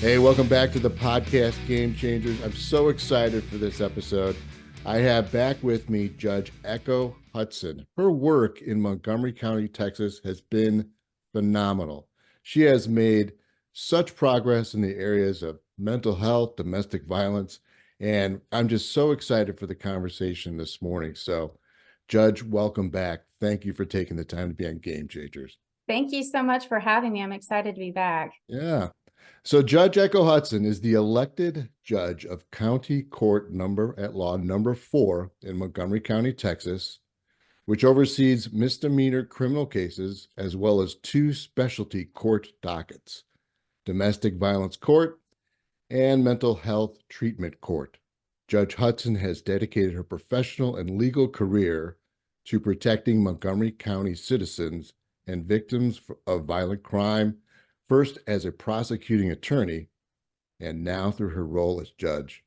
Hey, welcome back to the podcast Game Changers. I'm so excited for this episode. I have back with me Judge Echo Hutson. Her work in Montgomery County, Texas has been phenomenal. She has made such progress in the areas of mental health, domestic violence, and I'm just so excited for the conversation this morning. So, Judge, welcome back. Thank you for taking the time to be on Game Changers. Thank you so much for having me. I'm excited to be back. Yeah. So Judge Echo Hutson is the elected judge of County Court number at law number 4 in Montgomery County, Texas, which oversees misdemeanor criminal cases as well as 2 specialty court dockets, domestic violence court and mental health treatment court. Judge Hutson has dedicated her professional and legal career to protecting Montgomery County citizens and victims of violent crime, first as a prosecuting attorney and now through her role as judge.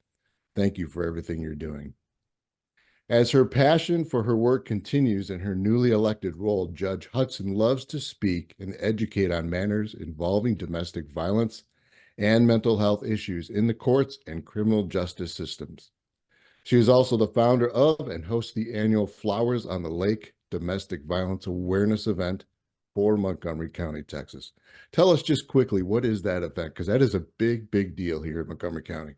Thank you for everything you're doing. As her passion for her work continues in her newly elected role, Judge Hutson loves to speak and educate on matters involving domestic violence and mental health issues in the courts and criminal justice systems. She is also the founder of and hosts the annual Flowers on the Lake Domestic Violence Awareness event for Montgomery County, Texas. Tell us just quickly, what is that event? Because that is a big, big deal here in Montgomery County.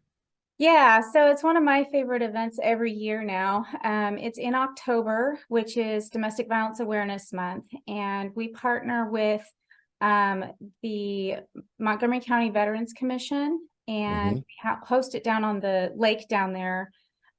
Yeah, so it's one of my favorite events every year now. It's in October, which is Domestic Violence Awareness Month, and we partner with the Montgomery County Veterans Commission, and we host it down on the lake down there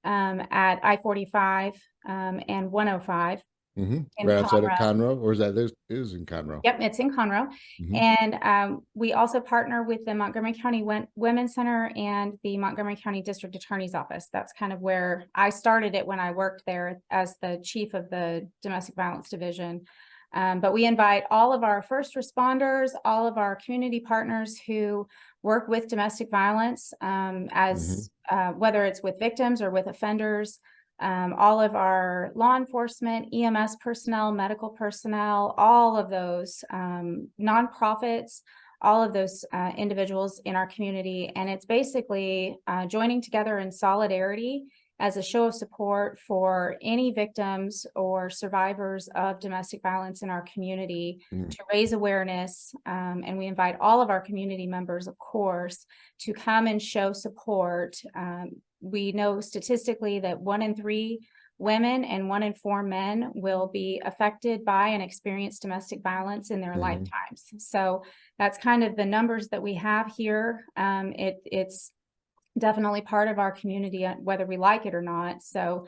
at I-45 and 105 in Right outside of Conroe. Conroe, or is is in Conroe? Yep, it's in Conroe. And we also partner with the Montgomery County Women's Center and the Montgomery County District Attorney's Office. That's kind of where I started it when I worked there as the chief of the Domestic Violence Division. But we invite all of our first responders, all of our community partners who work with domestic violence, whether it's with victims or with offenders, all of our law enforcement, EMS personnel, medical personnel, all of those nonprofits, all of those individuals in our community. And it's basically joining together in solidarity as a show of support for any victims or survivors of domestic violence in our community to raise awareness. And we invite all of our community members, of course, to come and show support. We know statistically that 1 in 3 women and 1 in 4 men will be affected by and experience domestic violence in their lifetimes. So that's kind of the numbers that we have here. It's definitely part of our community, whether we like it or not. So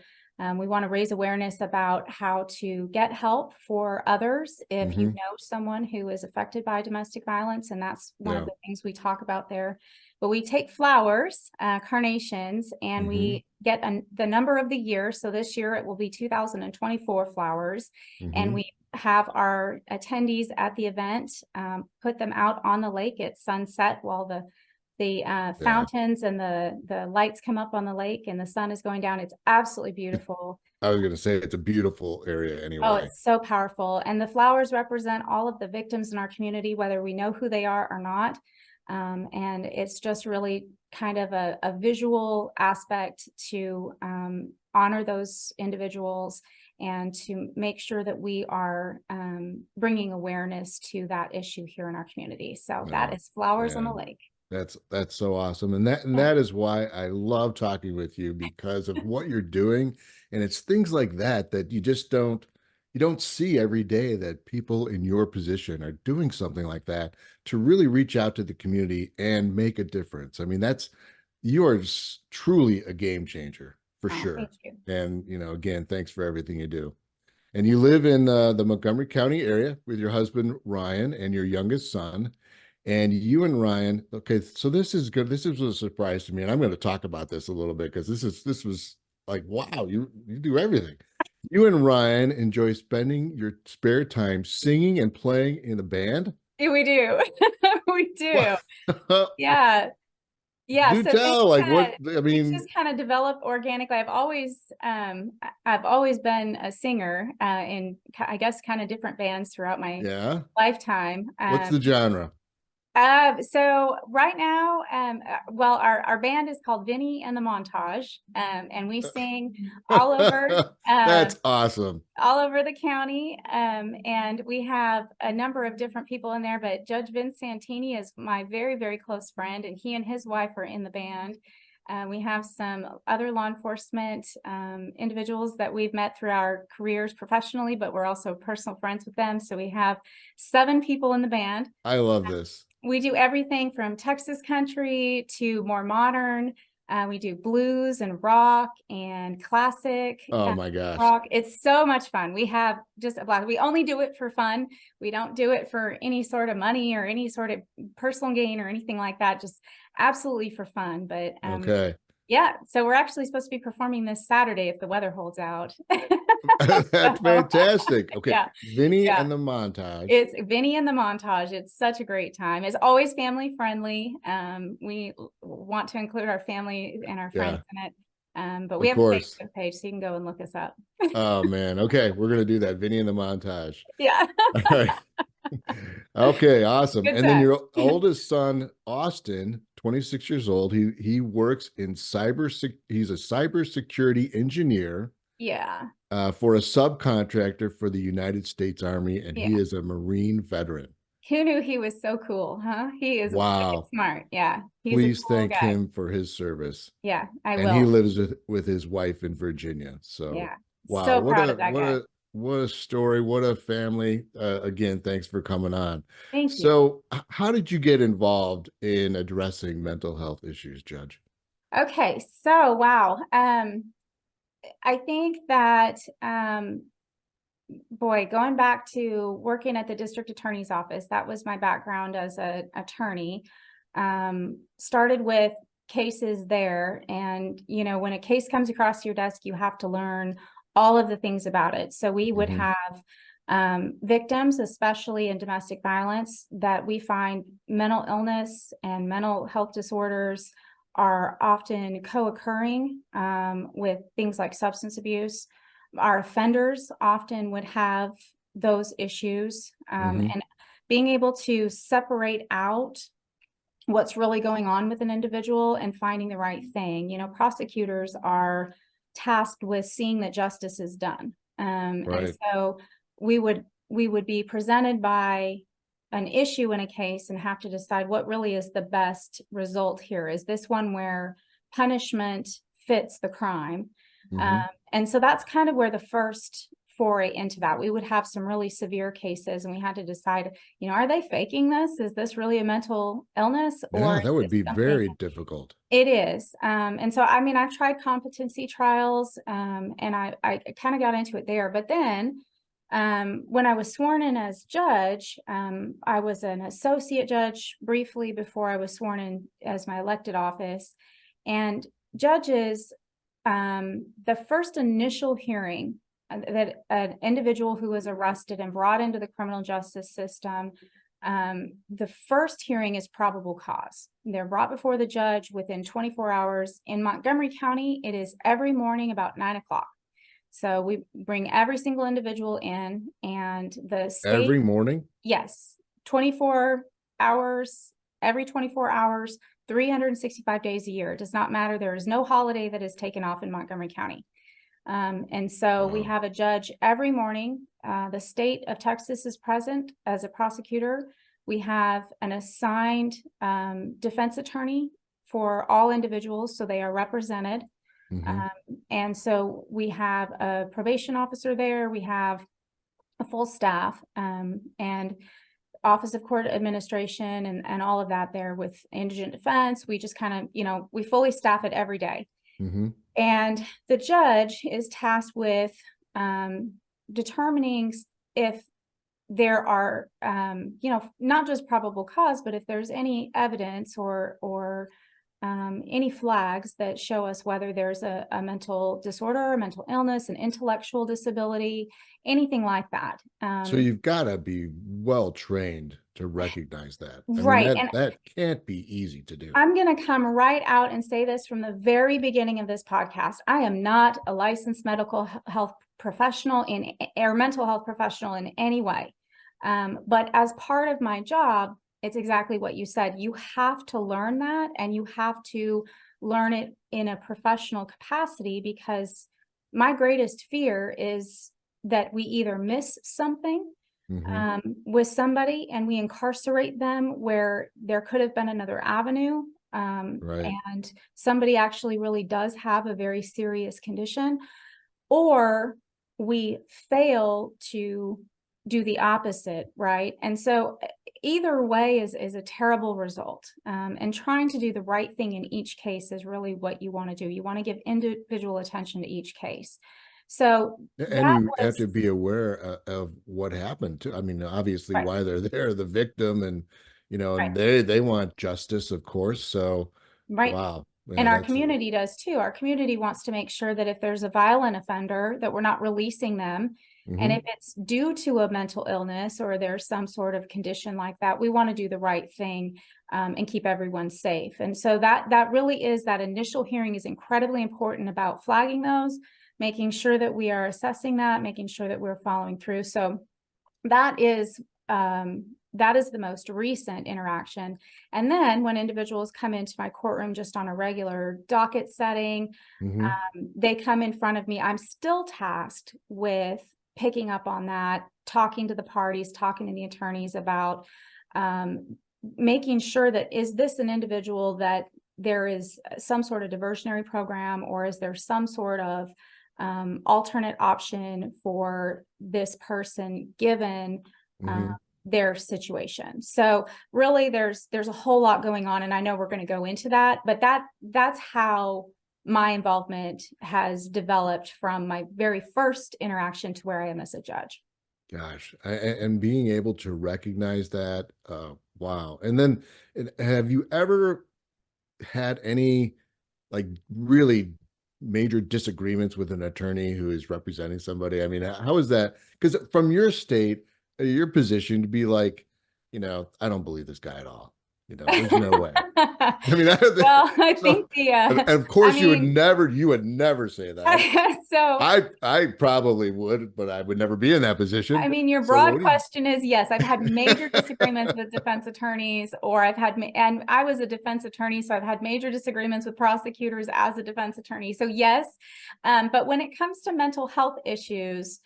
we want to raise awareness about how to get help for others if you know someone who is affected by domestic violence. And that's one of the things we talk about there. But we take flowers, carnations, and we get the number of the year. So this year it will be 2024 flowers. And we have our attendees at the event put them out on the lake at sunset while the fountains and the lights come up on the lake and the sun is going down. It's absolutely beautiful. I was going to say it's a beautiful area anyway. Oh, it's so powerful. And the flowers represent all of the victims in our community, whether we know who they are or not. And it's just really kind of a visual aspect to honor those individuals and to make sure that we are bringing awareness to that issue here in our community. So that is Flowers on the Lake. That's so awesome. And that is why I love talking with you, because of what you're doing. And it's things like that you just don't see every day, that people in your position are doing something like that to really reach out to the community and make a difference. I mean, you are truly a game changer for sure. Thank you. And, again, thanks for everything you do. And you live in the Montgomery County area with your husband, Ryan, and your youngest son. And you and Ryan, okay, so this is good. This is a surprise to me. And I'm going to talk about this a little bit because this was like, wow, you do everything. You and Ryan enjoy spending your spare time singing and playing in a band? Yeah, we do. We do. Yeah. Yeah. Do So tell, like what, I mean, it's just kind of developed organically. I've always been a singer in, I guess, kind of different bands throughout my lifetime. What's the genre? So right now, well, our band is called Vinny and the Montage, and we sing all over, That's awesome. all over the county. And we have a number of different people in there, but Judge Vince Santini is my very, very close friend, and he and his wife are in the band. We have some other law enforcement individuals that we've met through our careers professionally, but we're also personal friends with them. So we have 7 people in the band. I love this. We do everything from Texas country to more modern. We do blues and rock and classic Oh my gosh. rock. It's so much fun. We have just a blast. We only do it for fun. We don't do it for any sort of money or any sort of personal gain or anything like that. Just absolutely for fun. But Okay. yeah, so we're actually supposed to be performing this Saturday if the weather holds out. That's fantastic. Okay. Yeah. Vinny Yeah. and the Montage. It's Vinny and the Montage. It's such a great time. It's always family friendly. We want to include our family and our friends in it. But we have a Facebook page, so you can go and look us up. Oh man. Okay. We're going to do that. Vinny and the Montage. Yeah. All right. Okay. Awesome. Good And then your times. oldest son, Austin, 26 years old. He works in he's a cybersecurity engineer. Yeah. For a subcontractor for the United States Army, and he Yeah. is a Marine veteran. Who knew he was so cool, huh? He is Wow. smart. Yeah. He's Please a cool thank guy. him for his service. Yeah, I And will. he lives with his wife in Virginia. So Yeah. wow, So proud of that guy. what a story, what a family. Again, thanks for coming on. Thank you. So how did you get involved in addressing mental health issues, Judge? Okay, so wow. I think that boy, going back to working at the district attorney's office, that was my background as an attorney. Started with cases there, and you know, when a case comes across your desk, you have to learn all of the things about it. So we would have victims, especially in domestic violence, that we find mental illness and mental health disorders are often co-occurring with things like substance abuse. Our offenders often would have those issues, and being able to separate out what's really going on with an individual and finding the right thing. You know, prosecutors are tasked with seeing that justice is done. And so we would be presented by an issue in a case and have to decide what really is the best result here. Is this one where punishment fits the crime? And so that's kind of where the first foray into that. We would have some really severe cases, and we had to decide, you know, are they faking this? Is this really a mental illness? Yeah, Or that would be something? very difficult. It is. And so, I mean, I've tried competency trials, and I kind of got into it there. But then when I was sworn in as judge, I was an associate judge briefly before I was sworn in as my elected office. And judges, the first initial hearing that an individual who was arrested and brought into the criminal justice system, the first hearing is probable cause. They're brought before the judge within 24 hours. In Montgomery County, it is every morning about 9 o'clock. So we bring every single individual in, and the state— Every morning? Yes, 24 hours, every 24 hours, 365 days a year. It does not matter. There is no holiday that is taken off in Montgomery County. And so we have a judge every morning. The state of Texas is present as a prosecutor. We have an assigned defense attorney for all individuals, so they are represented. And so we have a probation officer there. We have a full staff, and Office of Court Administration and all of that there with indigent defense. We just kind of, you know, we fully staff it every day. And the judge is tasked with determining if there are, you know, not just probable cause, but if there's any evidence or any flags that show us whether there's a mental disorder, a mental illness, an intellectual disability, anything like that. So you've got to be well trained to recognize that. Right. I mean, that can't be easy to do. I'm going to come right out and say this from the very beginning of this podcast. I am not a licensed medical health professional or mental health professional in any way. But as part of my job, It's exactly what you said. You have to learn that, and you have to learn it in a professional capacity, because my greatest fear is that we either miss something Mhm. with somebody and we incarcerate them where there could have been another avenue. Right. And somebody actually really does have a very serious condition, or we fail to do the opposite, right? And so either way is a terrible result. And trying to do the right thing in each case is really what you want to do. You want to give individual attention to each case. So And that you have was to be aware of what happened to, I mean, obviously right, why they're there, the victim, and, right, and they want justice, of course. So, right. wow, And man, our that's, community does too. Our community wants to make sure that if there's a violent offender, that we're not releasing them. And mhm. if it's due to a mental illness or there's some sort of condition like that, we want to do the right thing, and keep everyone safe. And so that really is, that initial hearing is incredibly important about flagging those, making sure that we are assessing that, making sure that we're following through. So that is the most recent interaction. And then when individuals come into my courtroom just on a regular docket setting, Mhm. they come in front of me. I'm still tasked with picking up on that, talking to the parties, talking to the attorneys about making sure that, is this an individual that there is some sort of diversionary program, or is there some sort of alternate option for this person given Mhm. their situation. So really there's a whole lot going on, and I know we're going to go into that, but that's how my involvement has developed from my very first interaction to where I am as a judge. Gosh, and being able to recognize that, wow. And then, have you ever had any like really major disagreements with an attorney who is representing somebody? I mean, how is that? Because from your state, your position to be like, I don't believe this guy at all. There's no way. I mean, Well, I so, think the and of I course mean you would never say that. so I probably would, but I would never be in that I position. mean, your So broad what do you? question is yes, I've had major disagreements with defense attorneys, or and I was a defense attorney, so I've had major disagreements with prosecutors as a defense attorney. So yes, but when it comes to mental health issues,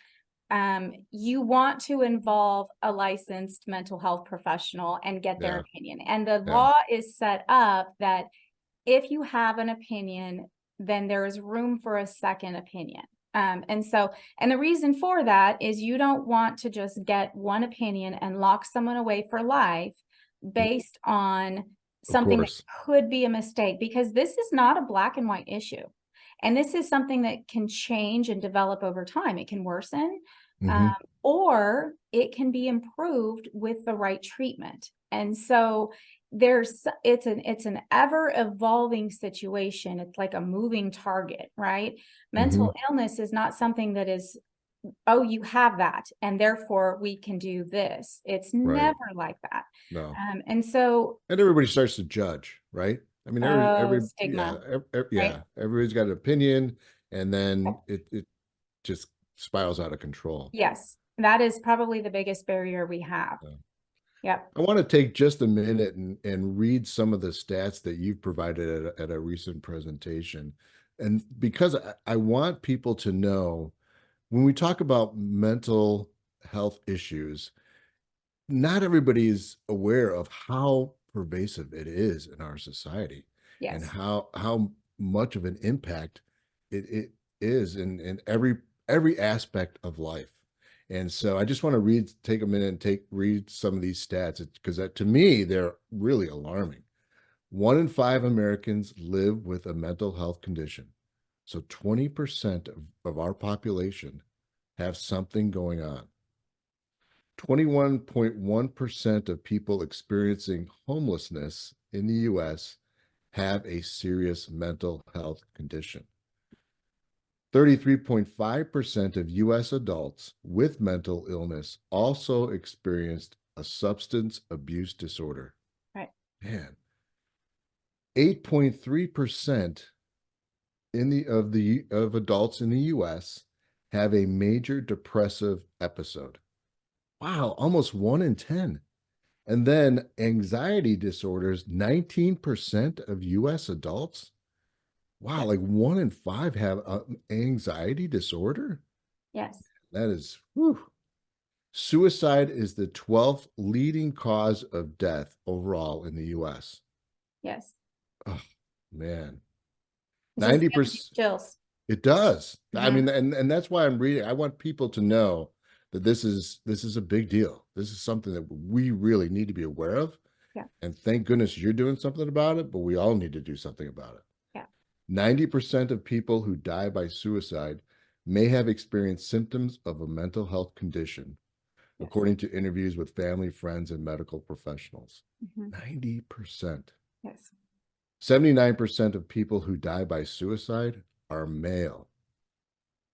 you want to involve a licensed mental health professional and get their Yeah, opinion. And the yeah. law is set up that if you have an opinion, then there is room for a second opinion. And the reason for that is you don't want to just get one opinion and lock someone away for life based on Of something that course. could be a mistake, because this is not a black and white issue. And this is something that can change and develop over time. It can worsen, um, Hmm. or it can be improved with the right treatment. And so it's an ever evolving situation. It's like a moving target, right? Hmm. Mental illness is not something that is, oh, you have that and therefore we can do this. It's Right. never like that. No. And so And everybody starts to judge, right? I mean, oh, yeah, stigma, right? yeah, everybody's got an opinion, and then it just spirals out of control. Yes, that is probably the biggest barrier we have. Yeah. Yep. I want to take just a minute and read some of the stats that you've provided at a recent presentation. And because I want people to know, when we talk about mental health issues, not everybody is aware of how pervasive it is in our society, and Yes. how much of an impact it is in every aspect of life. And so I just want to take a minute and read some of these stats, because to me they're really alarming. 1 in 5 Americans live with a mental health condition. So 20% of our population have something going on. 21.1% of people experiencing homelessness in the US have a serious mental health condition. 33.5% of US adults with mental illness also experienced a substance abuse disorder. Right. Man, 8.3% of adults in the US have a major depressive episode. Wow, almost 1 in 10. And then anxiety disorders, 19% of US adults. Wow, Yes. like 1 in 5 have anxiety disorder. Yes. That is, whew. Suicide is the 12th leading cause of death overall in the US. Yes. Oh, man. It just gives me 90%. chills. It does. I Mhm. mean, and that's why I'm reading. I want people to know that this is a big deal. This is something that we really need to be aware of. Yeah. And thank goodness you're doing something about it, but we all need to do something about it. Yeah. 90% of people who die by suicide may have experienced symptoms of a mental health condition, Yes. according to interviews with family, friends, and medical professionals. Mhm. 90%. Yes. 79% of people who die by suicide are male.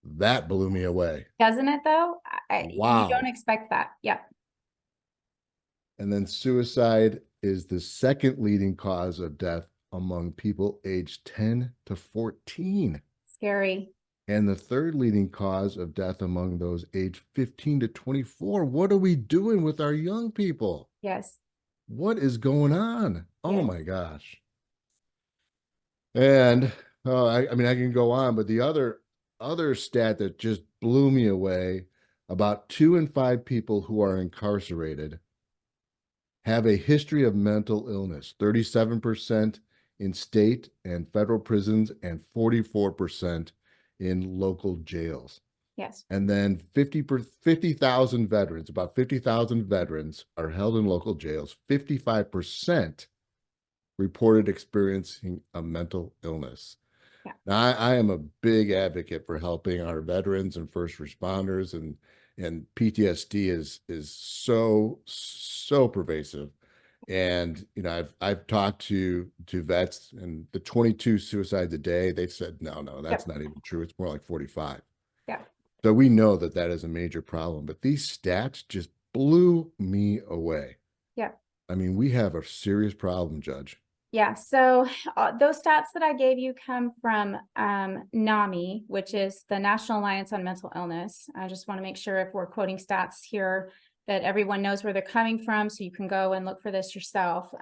That blew me away. Doesn't it though? You don't Wow. expect that. Yeah. And then suicide is the second leading cause of death among people aged 10 to 14. Scary. And the third leading cause of death among those aged 15 to 24. What are we doing with our young people? Yes. What is going on? Oh Yes. my gosh. And I mean, I can go on, but the other stat that just blew me away, about 2 in 5 people who are incarcerated have a history of mental illness, 37% in state and federal prisons and 44% in local jails. Yes. And then 50,000 veterans, about 50,000 veterans are held in local jails. 55% reported experiencing a mental illness. Yeah. Now, I am a big advocate for helping our veterans and first responders, and PTSD is so pervasive. And I've talked to vets, and the 22 suicides a day, they said no, that's Yep. not even true. It's more like 45. Yeah. So we know that that is a major problem, but these stats just blew me away. Yeah. I mean, we have a serious problem, Judge. Yeah. So those stats that I gave you come from NAMI, which is the National Alliance on Mental Illness. I just want to make sure if we're quoting stats here that everyone knows where they're coming from, so you can go and look for this yourself.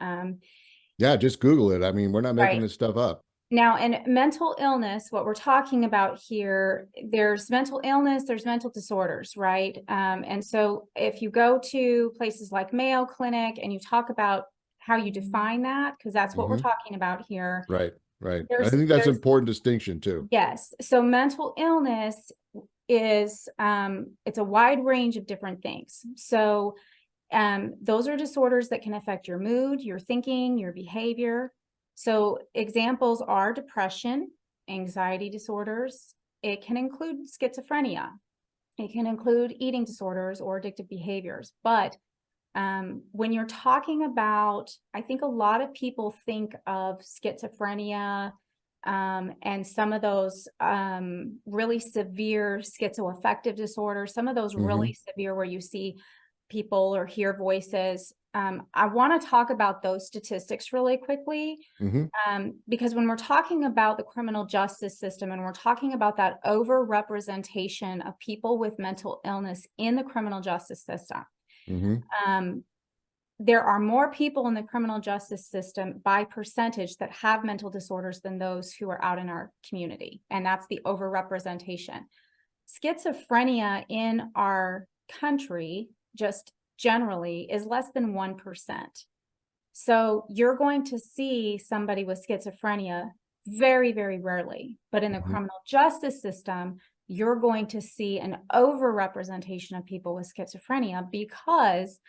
Yeah, just Google it. I mean, we're not making Right. this stuff up. Now, in mental illness, what we're talking about here, there's mental illness, there's mental disorders, right? And so if you go to places like Mayo Clinic and you talk about how you define that, because that's what we're Mhm. talking about here. Right. I There's, think that's an there's, important distinction too. yes. So mental illness is, it's a wide range of different things. So those are disorders that can affect your mood, your thinking, your behavior. So examples are depression, anxiety disorders. It can include schizophrenia. It can include eating disorders or addictive behaviors. But when you're talking about, I think a lot of people think of schizophrenia and some of those really severe schizoaffective disorders, some of those really severe where you see people or hear voices. I want to talk about those statistics really quickly because when we're talking about the criminal justice system and we're talking about that overrepresentation of people with mental illness in the criminal justice system, there are more people in the criminal justice system by percentage that have mental disorders than those who are out in our community. And that's the overrepresentation. Schizophrenia in our country, just generally, is less than 1%. So you're going to see somebody with schizophrenia very, very rarely. But in the criminal justice system, you're going to see an overrepresentation of people with schizophrenia because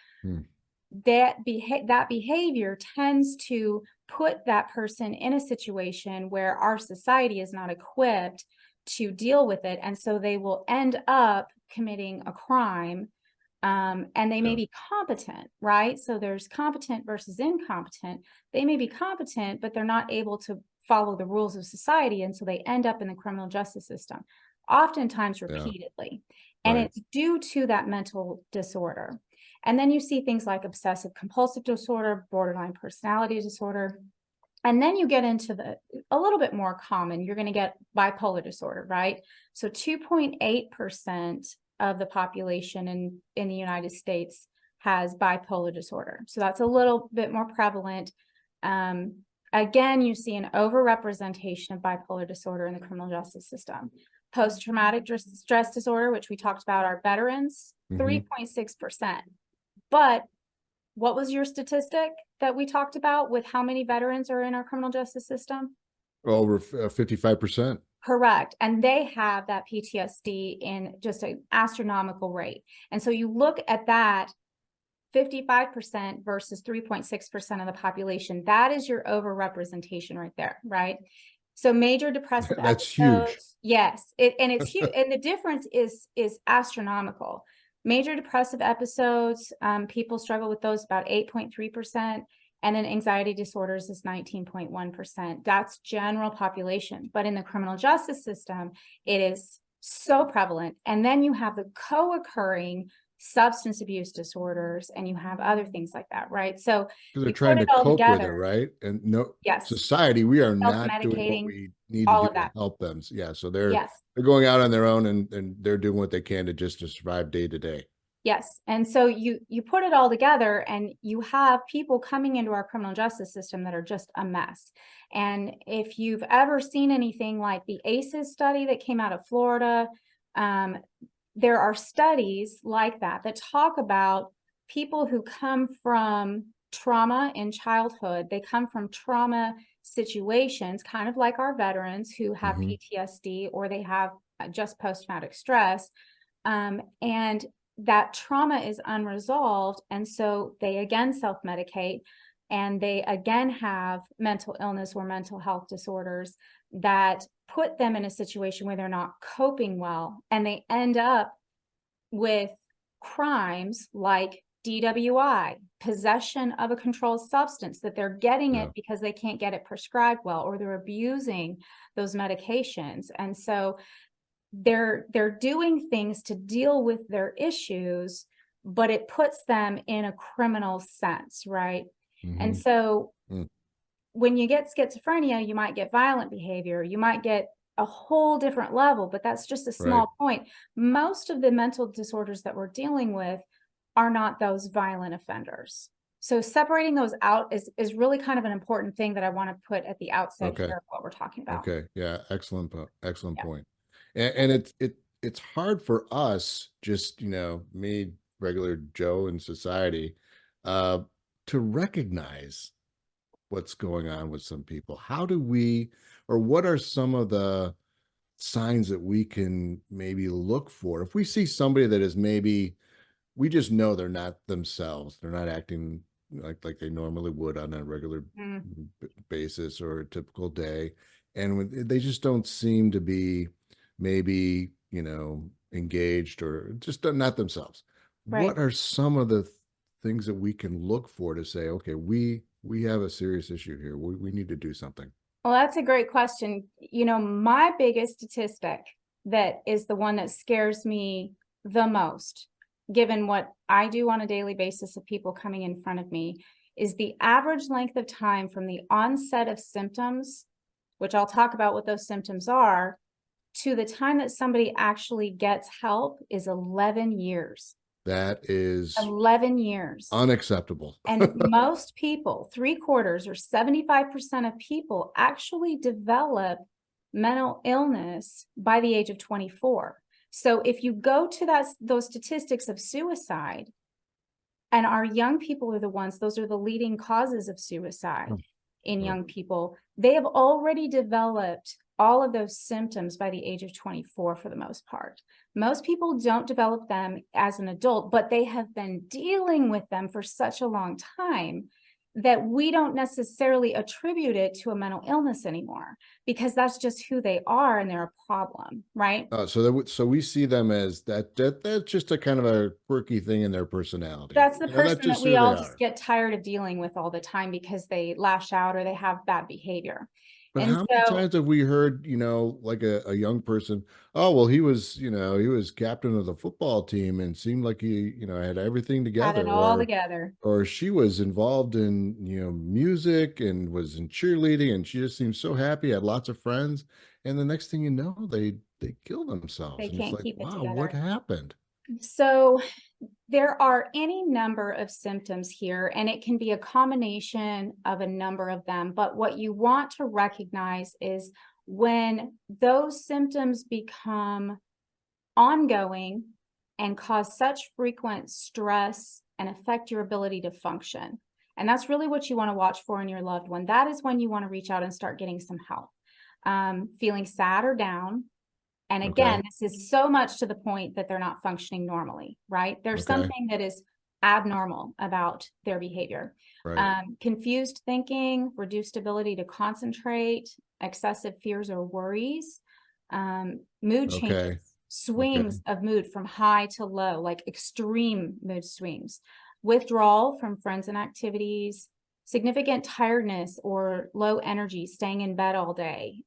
that behavior tends to put that person in a situation where our society is not equipped to deal with it. And so they will end up committing a crime. And they may be competent, right? So there's competent versus incompetent. They may be competent, but they're not able to follow the rules of society. And so they end up in the criminal justice system, oftentimes repeatedly. And it's due to that mental disorder. And then you see things like obsessive compulsive disorder, borderline personality disorder. And then you get into a little bit more common, you're going to get bipolar disorder, right? So 2.8% of the population in the United States has bipolar disorder. So that's a little bit more prevalent. Again, you see an overrepresentation of bipolar disorder in the criminal justice system. Post-traumatic stress disorder, which we talked about, our veterans, 3.6%. But what was your statistic that we talked about with how many veterans are in our criminal justice system? Over 55%. Correct. And they have that PTSD in just an astronomical rate. And so you look at that 55% versus 3.6% of the population, that is your overrepresentation right there, right? So major depressive That's episodes, huge. yes, and it's huge, and the difference is astronomical. Major depressive episodes, people struggle with those about 8.3%, and then anxiety disorders is 19.1%. That's general population, but in the criminal justice system, it is so prevalent. And then you have the co-occurring substance abuse disorders, and you have other things like that, right? So Because they're you trying put to it all cope with it, together. right? And no, Yes, society, we are not doing what self-medicating, we need to all do of to that. help them. Yeah, so Yes. they're going out on their own, and they're doing what they can to just to survive day to day. Yes. And so you put it all together, and you have people coming into our criminal justice system that are just a mess. And if you've ever seen anything like the ACEs study that came out of Florida, there are studies like that talk about people who come from trauma in childhood. They come from trauma situations, kind of like our veterans who have PTSD, or they have just post-traumatic stress. And that trauma is unresolved. And so they again self-medicate, and they again have mental illness or mental health disorders that put them in a situation where they're not coping well. And they end up with crimes like DWI, possession of a controlled substance, that they're getting it because they can't get it prescribed well, or they're abusing those medications. And so they're doing things to deal with their issues, but it puts them in a criminal sense, right? And so when you get schizophrenia, you might get violent behavior, you might get a whole different level, but that's just a small point. Most of the mental disorders that we're dealing with are not those violent offenders. So separating those out is really kind of an important thing that I want to put at the outset here of what we're talking about. Okay. Yeah. Excellent point. And it's hard for us, just, me, regular Joe in society, to recognize what's going on with some people. How do we, or what are some of the signs that we can maybe look for if we see somebody that is maybe, we just know they're not themselves, they're not acting like they normally would on a regular basis or a typical day, and when they just don't seem to be maybe engaged or just not themselves. What are some of the things that we can look for to say, okay, we have a serious issue here, we need to do something? Well, that's a great question. My biggest statistic, that is the one that scares me the most, given what I do on a daily basis of people coming in front of me, is the average length of time from the onset of symptoms, which I'll talk about what those symptoms are, to the time that somebody actually gets help is 11 years. That is 11 years. Unacceptable. And most people, 3/4 or 75% of people, actually develop mental illness by the age of 24. So if you go to those statistics of suicide, and our young people are the ones, those are the leading causes of suicide in young people, they have already developed all of those symptoms by the age of 24 for the most part. Most people don't develop them as an adult, but they have been dealing with them for such a long time that we don't necessarily attribute it to a mental illness anymore, because that's just who they are, and they're a problem, right? So we see them as that's just a kind of a quirky thing in their personality. That's the person that's just that we who all they just are. get tired of dealing with all the time because they lash out or they have bad behavior. But And how many so times have we heard, like a young person, oh, well, he was captain of the football team and seemed like he, had everything had together, it all together. or she was involved in, music and was in cheerleading, and she just seemed so happy, had lots of friends. And the next thing you know, they kill themselves. They And it's can't like, keep it wow, what together. happened? So there are any number of symptoms here, and it can be a combination of a number of them. But what you want to recognize is when those symptoms become ongoing and cause such frequent stress and affect your ability to function. And that's really what you want to watch for in your loved one. That is when you want to reach out and start getting some help. Feeling sad or down. And again, this is so much to the point that they're not functioning normally, right? There's something that is abnormal about their behavior. Right. Confused thinking, reduced ability to concentrate, excessive fears or worries, mood changes, swings of mood from high to low, like extreme mood swings, withdrawal from friends and activities, significant tiredness or low energy, staying in bed all day,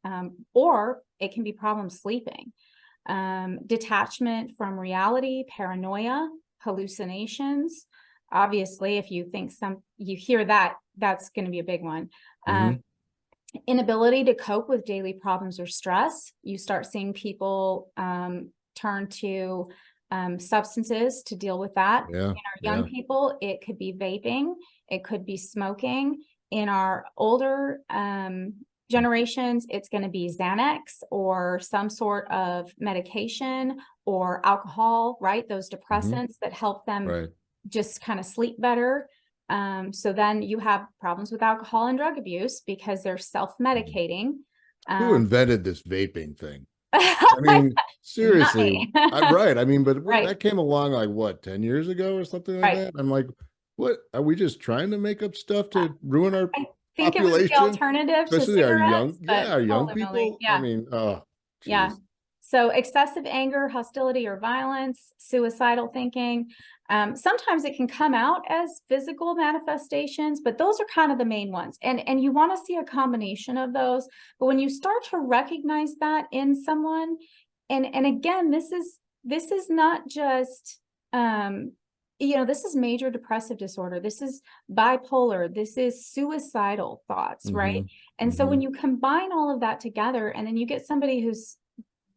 or it can be problems sleeping, detachment from reality, paranoia, hallucinations. Obviously, if you think you hear that, that's going to be a big one. Inability to cope with daily problems or stress. You start seeing people turn to substances to deal with that. Yeah. In our young people, it could be vaping, it could be smoking. In our older generations, it's going to be Xanax or some sort of medication or alcohol, right? Those depressants that help them just kind of sleep better. So then you have problems with alcohol and drug abuse because they're self-medicating. Who invented this vaping thing? I mean, seriously, right. I mean, but that came along like what, 10 years ago or something like that? I'm like, what, are we just trying to make up stuff to ruin our think it was the population? alternative to Especially our cigarettes, our young ultimately, people. I mean, oh, geez. So excessive anger, hostility, or violence, suicidal thinking. Sometimes it can come out as physical manifestations, but those are kind of the main ones. And you want to see a combination of those. But when you start to recognize that in someone, and again, this is not just this is major depressive disorder. This is bipolar. This is suicidal thoughts, right? And so when you combine all of that together, and then you get somebody who's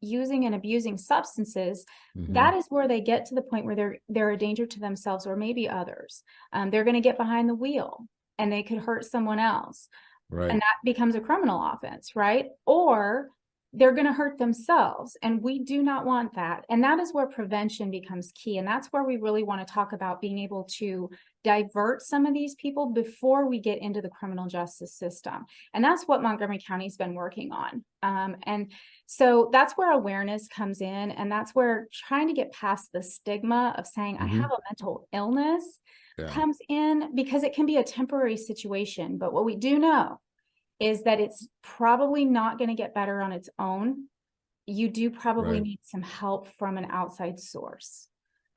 using and abusing substances, that is where they get to the point where they're a danger to themselves or maybe others. They're going to get behind the wheel and they could hurt someone else. Right. And that becomes a criminal offense, right? Or they're going to hurt themselves. And we do not want that. And that is where prevention becomes key. And that's where we really want to talk about being able to divert some of these people before we get into the criminal justice system. And that's what Montgomery County's been working on. And so that's where awareness comes in. And that's where trying to get past the stigma of saying, I have a mental illness comes in, because it can be a temporary situation. But what we do know is that it's probably not going to get better on its own. You do probably need some help from an outside source.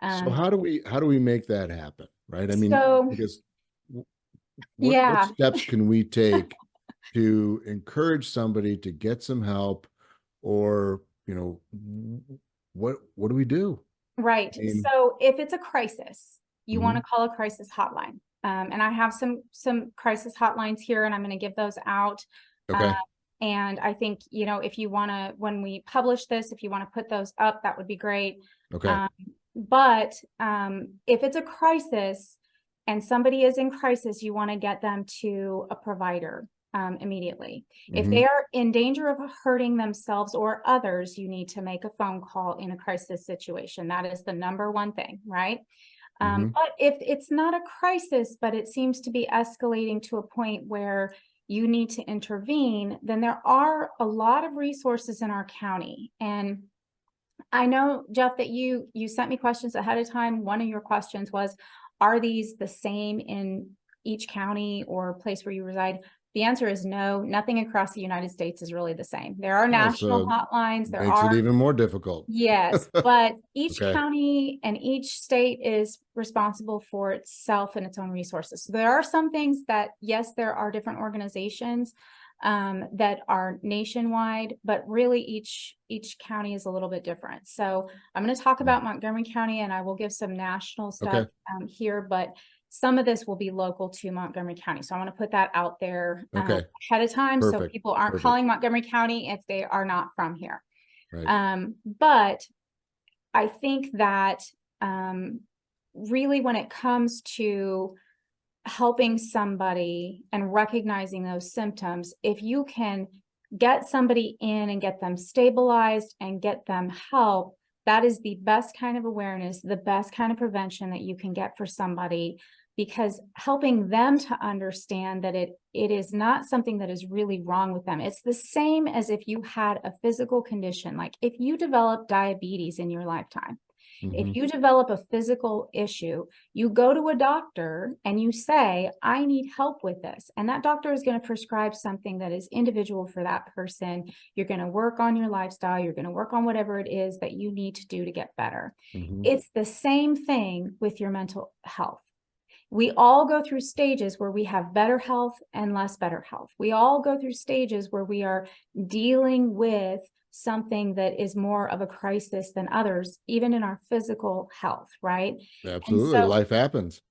So how do we make that happen? Right. I mean, because what steps can we take to encourage somebody to get some help, or, what do we do? Right. So if it's a crisis, you want to call a crisis hotline. And I have some crisis hotlines here, and I'm going to give those out. And I think, if you want to, when we publish this, if you want to put those up, that would be great. But if it's a crisis and somebody is in crisis, you want to get them to a provider immediately. If they are in danger of hurting themselves or others, you need to make a phone call in a crisis situation. That is the number one thing, right? But if it's not a crisis, but it seems to be escalating to a point where you need to intervene, then there are a lot of resources in our county. And I know, Jeff, that you sent me questions ahead of time. One of your questions was, are these the same in each county or place where you reside? The answer is no. Nothing across the United States is really the same. There are national hotlines. There makes it even more difficult. Yes, but each county and each state is responsible for itself and its own resources. So there are some things that, yes, there are different organizations that are nationwide, but really each county is a little bit different. So I'm going to talk about Montgomery County, and I will give some national stuff here, but some of this will be local to Montgomery County. So I want to put that out there ahead of time. So people aren't calling Montgomery County if they are not from here. But I think that really, when it comes to helping somebody and recognizing those symptoms, if you can get somebody in and get them stabilized and get them help, that is the best kind of awareness, the best kind of prevention that you can get for somebody, because helping them to understand that it is not something that is really wrong with them. It's the same as if you had a physical condition, like if you develop diabetes in your lifetime. If you develop a physical issue, you go to a doctor and you say, I need help with this. And that doctor is going to prescribe something that is individual for that person. You're going to work on your lifestyle. You're going to work on whatever it is that you need to do to get better. It's the same thing with your mental health. We all go through stages where we have better health and less better health. We all go through stages where we are dealing with something that is more of a crisis than others, even in our physical health, right? Absolutely. So, life happens.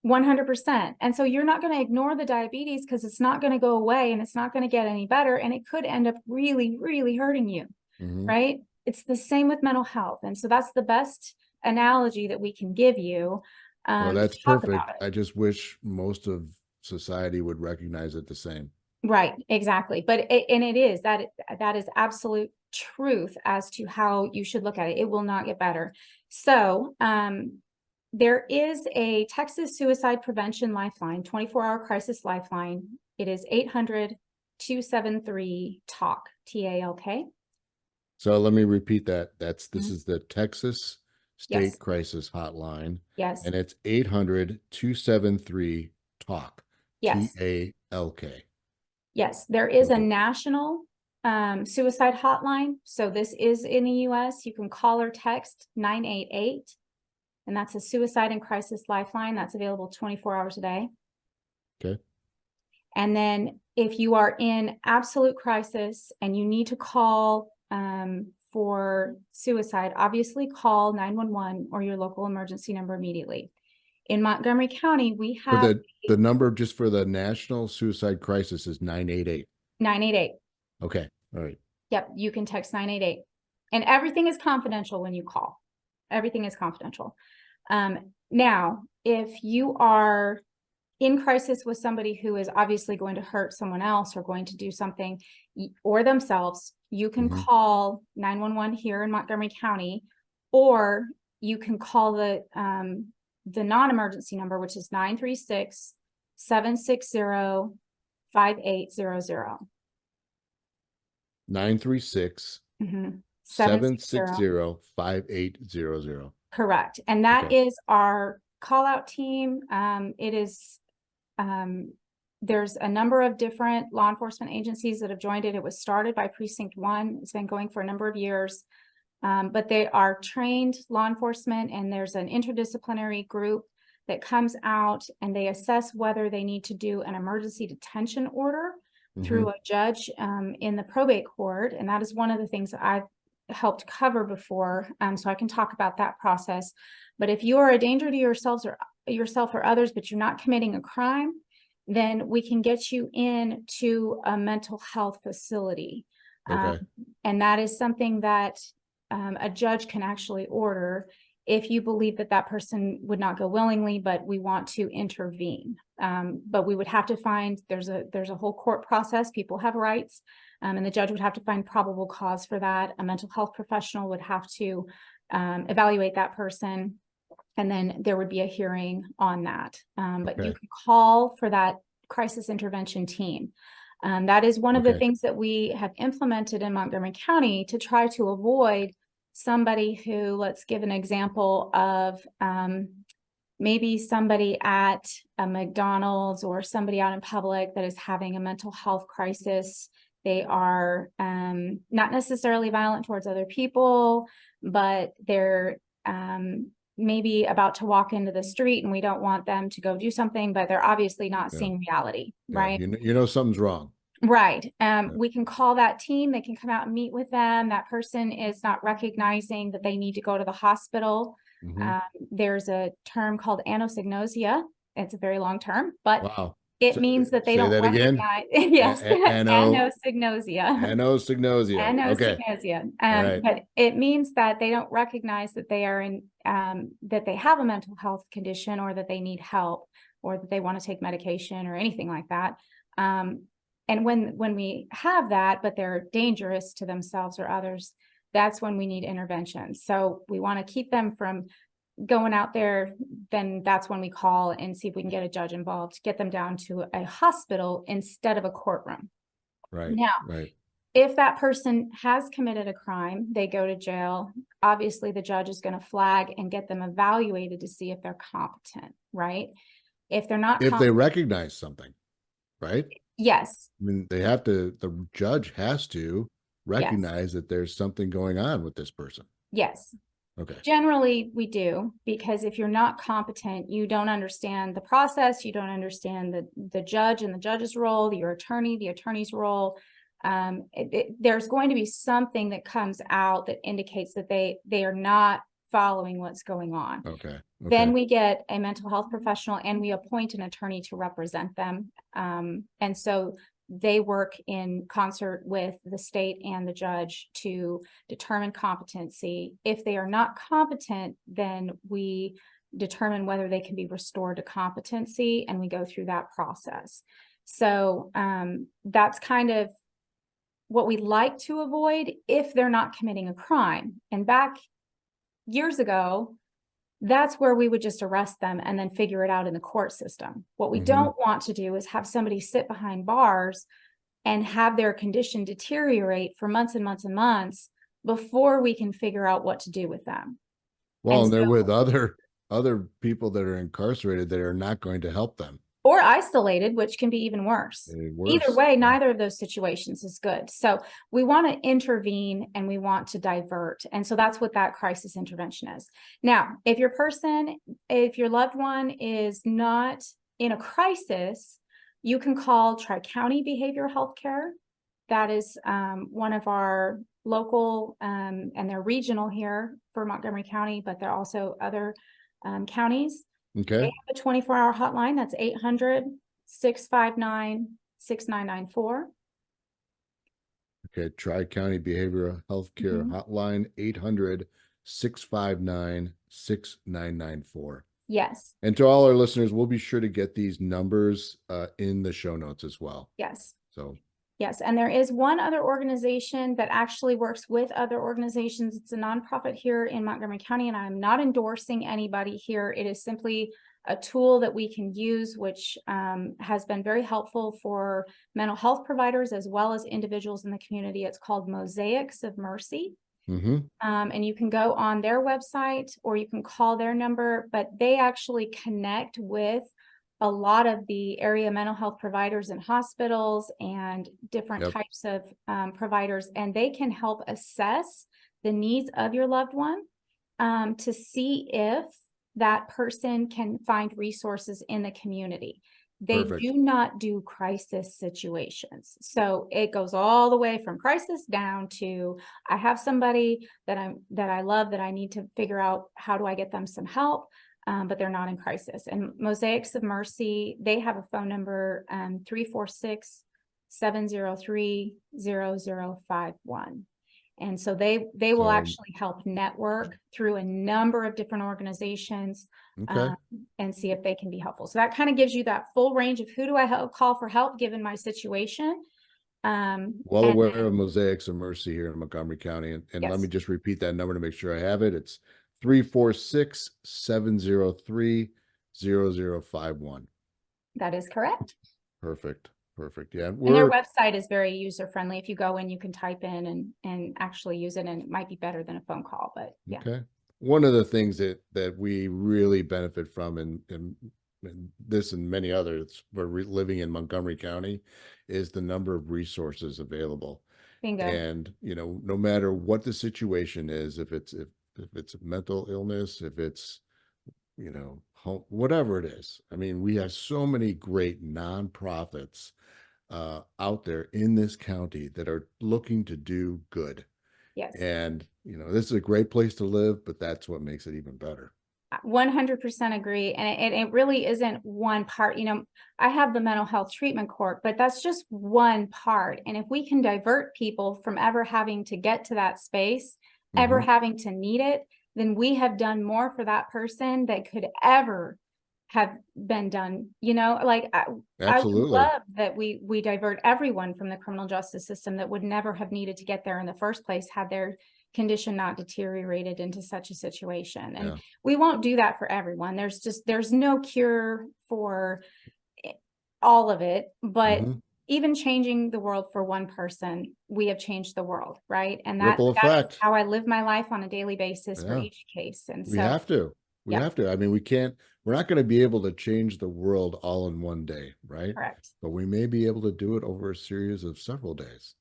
100%. And so you're not going to ignore the diabetes because it's not going to go away and it's not going to get any better. And it could end up really, really hurting you, right? It's the same with mental health. And so that's the best analogy that we can give you. Well, that's to talk perfect. about it. I just wish most of society would recognize it the same. Right, exactly. But it is that is absolute truth as to how you should look at it. It will not get better. So, there is a Texas Suicide Prevention Lifeline, 24-hour crisis lifeline. It is 800-273-TALK, TALK. So let me repeat that. This Mhm. is the Texas State Yes. Crisis Hotline. Yes. And it's 800-273-TALK, Yes. TALK. Yes, there is a Okay. national suicide hotline. So this is in the US. You can call or text 988, and that's a suicide and crisis lifeline that's available 24 hours a day. Okay. And then if you are in absolute crisis and you need to call for suicide, obviously call 911 or your local emergency number immediately. In Montgomery County, we So have the number just for the National Suicide Crisis is 988. 988. Okay. All right. Yep, you can text 988. And everything is confidential when you call. Everything is confidential. Now, if you are in crisis with somebody who is obviously going to hurt someone else or going to do something or themselves, you can call 911 here in Montgomery County, or you can call the non-emergency number, which is 936-760-5800. 936 760. 760-5800. Correct. And that Okay. is our call out team. It is, there's a number of different law enforcement agencies that have joined it. It was started by Precinct 1. It's been going for a number of years. But they are trained law enforcement, and there's an interdisciplinary group that comes out and they assess whether they need to do an emergency detention order through a judge in the probate court. And that is one of the things that I've helped cover before. So I can talk about that process. But if you are a danger to yourself or others, but you're not committing a crime, then we can get you into a mental health facility. Okay. And that is something that a judge can actually order if you believe that that person would not go willingly, but we want to intervene. But we would have to find, there's a whole court process. People have rights, and the judge would have to find probable cause for that. A mental health professional would have to evaluate that person, and then there would be a hearing on that. But you can call for that crisis intervention team. That is one of the things that we have implemented in Montgomery County to try to avoid somebody who, let's give an example of maybe somebody at a McDonald's or somebody out in public that is having a mental health crisis. They are not necessarily violent towards other people, but they're maybe about to walk into the street and we don't want them to go do something, but they're obviously not seeing reality, right? You know something's wrong. Right. We can call that team. They can come out and meet with them. That person is not recognizing that they need to go to the hospital. There's a term called anosognosia. It's a very long term, but It means that they Say don't that again. recognize, yes, Ano, anosognosia. anosognosia. Okay. Anosognosia. All right. But it means that they don't recognize that they are in, that they have a mental health condition, or that they need help, or that they want to take medication or anything like that. And when we have that, but they're dangerous to themselves or others, that's when we need intervention. So we want to keep them from going out there. Then that's when we call and see if we can get a judge involved, get them down to a hospital instead of a courtroom. Right. Now, Right. if that person has committed a crime, they go to jail. Obviously, the judge is going to flag and get them evaluated to see if they're competent, right? If they're not If they recognize something, right? yes. I mean, they have to, the judge has to recognize that there's something going on with this person. Yes. Okay. Generally, we do, because if you're not competent, you don't understand the process, you don't understand the judge and the judge's role, your attorney, the attorney's role. There's going to be something that comes out that indicates that they are not following what's going on. Okay. Then we get a mental health professional and we appoint an attorney to represent them. And so they work in concert with the state and the judge to determine competency. If they are not competent, then we determine whether they can be restored to competency, and we go through that process. So that's kind of what we like to avoid if they're not committing a crime. And back years ago, that's where we would just arrest them and then figure it out in the court system. What we don't want to do is have somebody sit behind bars and have their condition deteriorate for months and months and months before we can figure out what to do with them. Well, and they're with other people that are incarcerated that are not going to help them. Or isolated, which can be even worse. Either way, neither of those situations is good. So we want to intervene and we want to divert. And so that's what that crisis intervention is. Now, if your loved one is not in a crisis, you can call Tri-County Behavioral Health Care. That is one of our local, and they're regional here for Montgomery County, but they're also other counties. Okay. They have a 24-hour hotline. That's 800-659-6994. Okay. Tri-County Behavioral Health Care Hotline, 800-659-6994. Yes. And to all our listeners, we'll be sure to get these numbers in the show notes as well. Yes. So. Yes. And there is one other organization that actually works with other organizations. It's a nonprofit here in Montgomery County, and I'm not endorsing anybody here. It is simply a tool that we can use, which has been very helpful for mental health providers as well as individuals in the community. It's called Mosaics of Mercy. And you can go on their website or you can call their number, but they actually connect with a lot of the area mental health providers in hospitals and different types of providers, and they can help assess the needs of your loved one to see if that person can find resources in the community. They do not do crisis situations. So it goes all the way from crisis down to, I have somebody that I love that I need to figure out how do I get them some help. But they're not in crisis. And Mosaics of Mercy, they have a phone number, 346-703-0051. And so they will actually help network through a number of different organizations and see if they can be helpful. So that kind of gives you that full range of who do I call for help given my situation. Well aware of Mosaics of Mercy here in Montgomery County. And let me just repeat that number to make sure I have it. It's 346-703-0051. That is correct. Perfect. Yeah. And their website is very user friendly. If you go in, you can type in and actually use it, and it might be better than a phone call, but yeah. Okay. One of the things that we really benefit from in this and many others for living in Montgomery County is the number of resources available. Bingo. And, no matter what the situation is, if it's mental illness, if it's, home, whatever it is. I mean, we have so many great nonprofits out there in this county that are looking to do good. Yes. And, this is a great place to live, but that's what makes it even better. 100% agree. And it really isn't one part. I have the mental health treatment court, but that's just one part. And if we can divert people from ever having to get to that space, ever having to need it, then we have done more for that person that could ever have been done. I would Absolutely. love that we divert everyone from the criminal justice system that would never have needed to get there in the first place had their condition not deteriorated into such a situation. And Yeah. we won't do that for everyone. There's no cure for all of it, but even changing the world for one person, we have changed the world, right? And that Ripple is effect. how I live my life on a daily basis for Yeah. each case. And We so, have to. We yeah, have to. I mean, we're not going to be able to change the world all in one day, right? correct, But we may be able to do it over a series of several days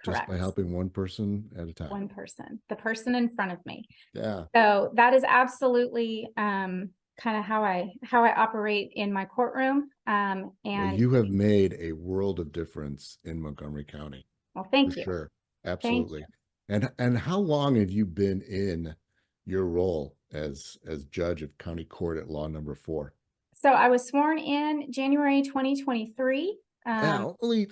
just by correct. helping one person at a time. One person, the person in front of me. Yeah. So that is absolutely kind of how I operate in my courtroom. Well, And you have made a world of difference in Montgomery County, well, for thank you. sure. Thank you. Absolutely. And how long have you been in your role as judge of county court at law number 4? So I was sworn in January 2023. Yeah, only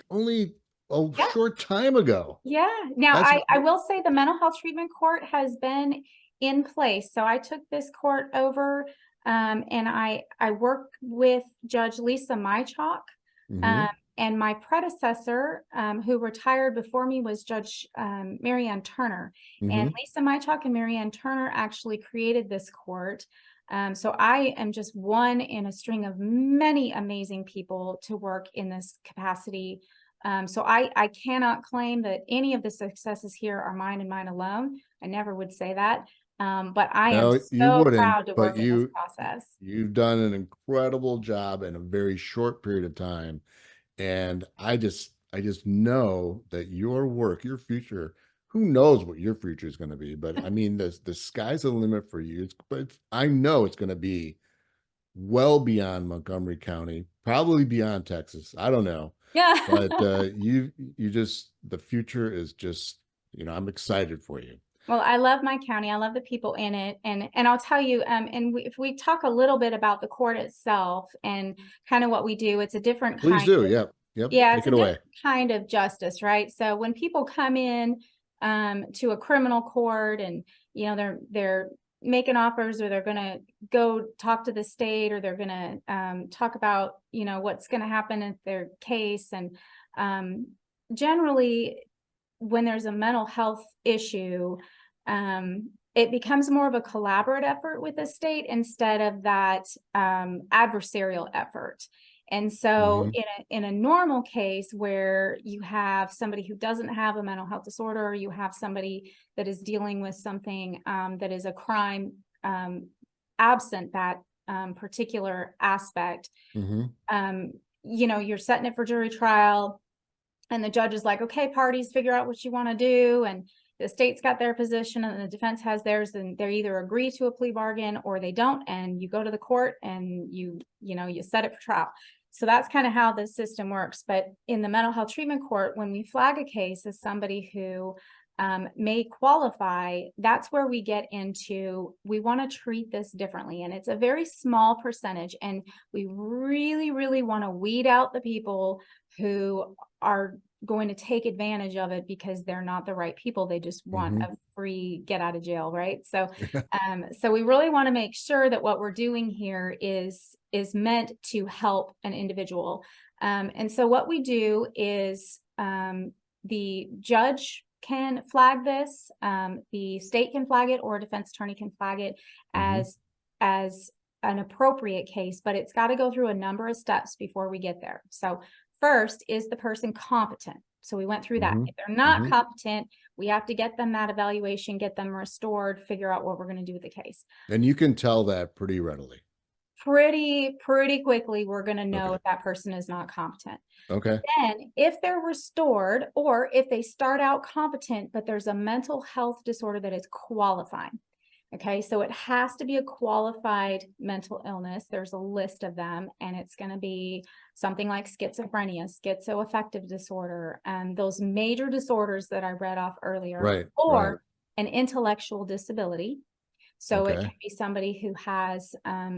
a Yeah, short time ago. yeah. Now That's I will say the mental health treatment court has been in place. So I took this court over, and I worked with Judge Lisa Mychalk. mhm, And my predecessor, who retired before me, was Judge Marianne Turner. And mhm. Lisa Mychalk and Marianne Turner actually created this court. So I am just one in a string of many amazing people to work in this capacity. So I cannot claim that any of the successes here are mine and mine alone. I never would say that. But I am No, you so wouldn't, proud to but work in this process. you've done an incredible job in a very short period of time. And I just know that your work, your future, who knows what your future is going to be, but I mean the sky's the limit for you. But I know it's going to be well beyond Montgomery County, probably beyond Texas. I don't know. Yeah. But you just the future is just, I'm excited for you. Well, I love my county. I love the people in it. And I'll tell you, if we talk a little bit about the court itself and kind of what we do, it's a different Please kind do. of, Yep. Yep. yeah, it's Take a it away. different kind of justice, right? So when people come in to a criminal court and, they're making offers, or they're going to go talk to the state, or they're going to talk about, what's going to happen in their case. And generally, when there's a mental health issue, it becomes more of a collaborative effort with the state instead of that adversarial effort. And so Mhm, in a normal case where you have somebody who doesn't have a mental health disorder, or you have somebody that is dealing with something that is a crime, absent that particular aspect, mhm. you're setting it for jury trial. And the judge is like, okay, parties, figure out what you want to do. And the state's got their position and the defense has theirs, and they either agree to a plea bargain or they don't. And you go to the court and you set it for trial. So that's kind of how the system works. But in the mental health treatment court, when we flag a case as somebody who may qualify, that's where we get into, we want to treat this differently. And it's a very small percentage. And we really, really want to weed out the people who are going to take advantage of it because they're not the right people. They just want Mhm. a free get out of jail, right? So, so we really want to make sure that what we're doing here is meant to help an individual. And so what we do is the judge can flag this, the state can flag it, or a defense attorney can flag it Mhm. as an appropriate case, but it's got to go through a number of steps before we get there. So first, is the person competent? So we went through that. Mhm. If they're not Mhm. competent, we have to get them that evaluation, get them restored, figure out what we're going to do with the case. And you can tell that pretty readily. Pretty quickly, we're going to know Okay. if that person is not competent. Okay. Then, if they're restored, or if they start out competent, but there's a mental health disorder that is qualifying. Okay, so it has to be a qualified mental illness. There's a list of them, and it's going to be something like schizophrenia, schizoaffective disorder, and those major disorders that I read off earlier, Right. Right. or an intellectual disability. So it Okay. can be somebody who has,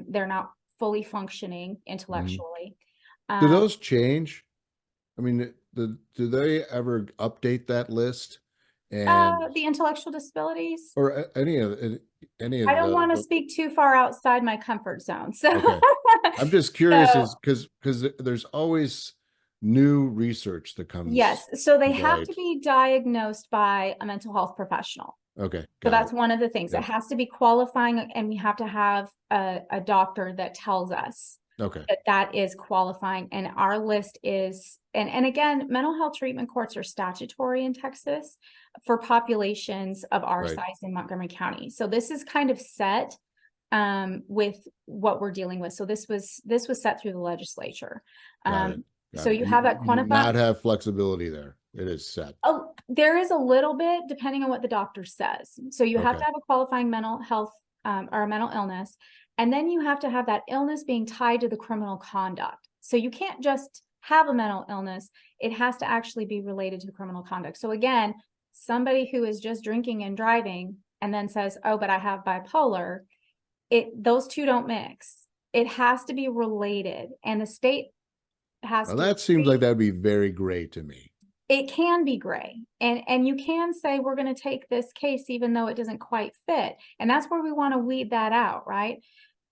they're not fully functioning Mhm. intellectually. Do those change? I mean, do they ever update that list? And The intellectual disabilities, or any I of don't want to the speak too far outside my comfort zone. So, okay. I'm just curious so is because there's always new research that comes yes, so they to have to light. be diagnosed by a mental health professional. Okay, So got that's it. one of the things. It Yep. has to be qualifying, and we have to have a doctor that tells us Okay. that that is qualifying. And our list is, and again, mental health treatment courts are statutory in Texas for populations of our Right. size in Montgomery County. So this is kind of set with what we're dealing with. So this was set through the legislature. Got it. So Got it. you have that You do quantified. not have flexibility there. It is set. Oh, there is a little bit depending on what the doctor says. So you have Okay. to have a qualifying mental health or a mental illness, and then you have to have that illness being tied to the criminal conduct. So you can't just have a mental illness, it has to actually be related to criminal conduct. So again, somebody who is just drinking and driving and then says, oh, but I have bipolar, those two don't mix. It has to be related, and the state has Now to that seems like agree. that'd be very gray to me. It can be gray, and you can say we're going to take this case even though it doesn't quite fit, and that's where we want to weed that out, right?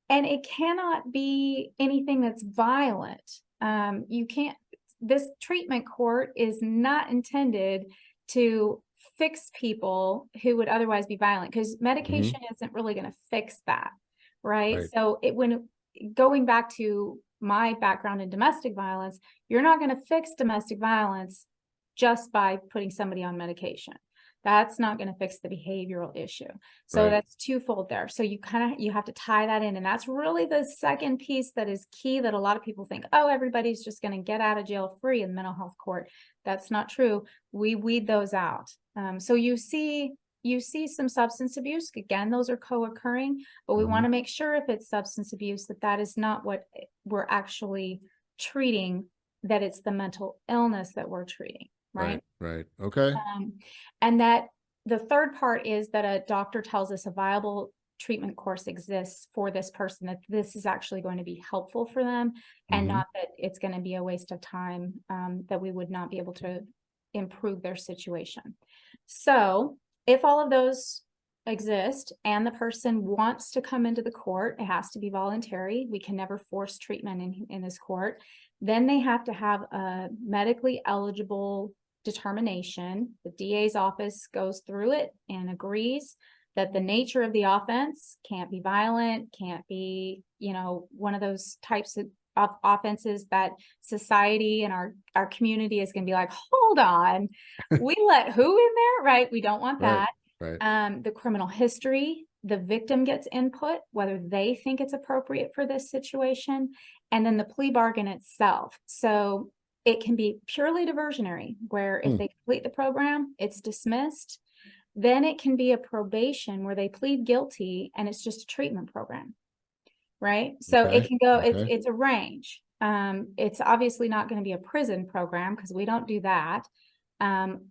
And it cannot be anything that's violent. You can't, this treatment court is not intended to fix people who would otherwise be violent, because Hmm. medication isn't really going to fix that, right? Right. So when going back to my background in domestic violence, you're not going to fix domestic violence just by putting somebody on medication. That's not going to fix the behavioral issue. So Right. that's twofold there. So you have to tie that in. And that's really the second piece that is key, that a lot of people think, oh, everybody's just going to get out of jail free in mental health court. That's not true. We weed those out. So you see some substance abuse. Again, those are co-occurring, but we want Hmm. to make sure if it's substance abuse, that is not what we're actually treating, that it's the mental illness that we're treating. Right. Right. Right. Okay. And that the third part is that a doctor tells us a viable treatment course exists for this person, that this is actually going to be helpful for them, and Hmm. not that it's going to be a waste of time, that we would not be able to improve their situation. So if all of those exist and the person wants to come into the court, it has to be voluntary. We can never force treatment in this court. Then they have to have a medically eligible determination. The DA's office goes through it and agrees that the nature of the offense can't be violent, can't be, one of those types of offenses that society and our community is going to be like, hold on, we let who in there, right? We don't want Right. that. Right. The criminal history, the victim gets input, whether they think it's appropriate for this situation, and then the plea bargain itself. So it can be purely diversionary, where if they complete the program, it's dismissed. Then it can be a probation where they plead guilty and it's just a treatment program, right? So it Okay. can go, Okay. it's a range. It's obviously not going to be a prison program because we don't do that.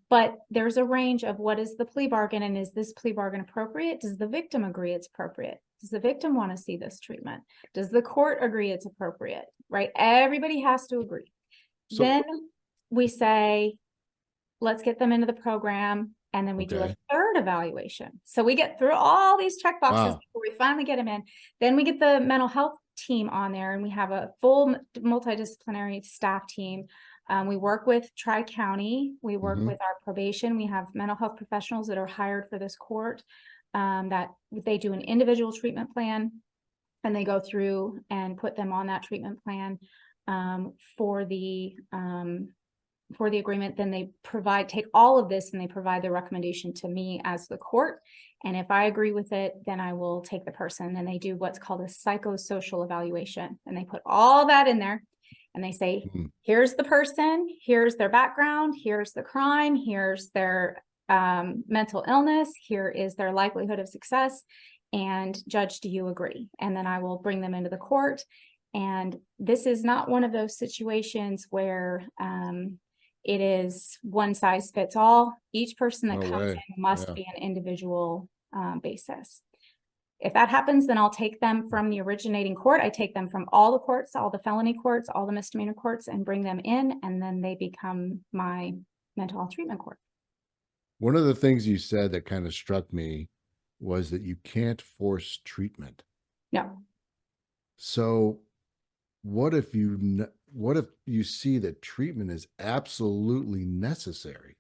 But there's a range of what is the plea bargain, and is this plea bargain appropriate? Does the victim agree it's appropriate? Does the victim want to see this treatment? Does the court agree it's appropriate, right? Everybody has to agree. So, Then we say, let's get them into the program. And then we do a okay. third evaluation. So we get through all these check boxes Wow. before we finally get them in. Then we get the mental health team on there, and we have a full multidisciplinary staff team. We work with Tri-County. We work Hmm. with our probation. We have mental health professionals that are hired for this court, that they do an individual treatment plan, and they go through and put them on that treatment plan for the agreement. Then they take all of this and they provide the recommendation to me as the court. And if I agree with it, then I will take the person, and they do what's called a psychosocial evaluation. And they put all that in there, and they say, here's the person, here's their background, here's the crime, here's their mental illness, here is their likelihood of success. And judge, do you agree? And then I will bring them into the court. And this is not one of those situations where it is one size fits all. Each person that No comes way. in must Yeah. be an individual basis. If that happens, then I'll take them from the originating court. I take them from all the courts, all the felony courts, all the misdemeanor courts, and bring them in, and then they become my mental health treatment court. One of the things you said that kind of struck me was that you can't force treatment. No. So what if you see that treatment is absolutely necessary,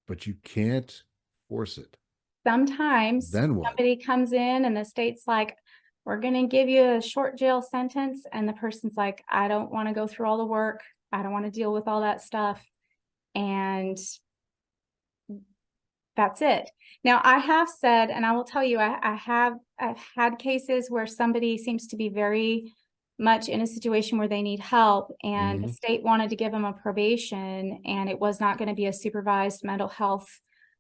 but you can't force it? Sometimes Then what? somebody comes in and the state's like, we're going to give you a short jail sentence. And the person's like, I don't want to go through all the work. I don't want to deal with all that stuff. And that's it. Now, I have said, and I will tell you, I've had cases where somebody seems to be very much in a situation where they need help, and the state wanted to give them a probation, and it was not going to be a supervised mental health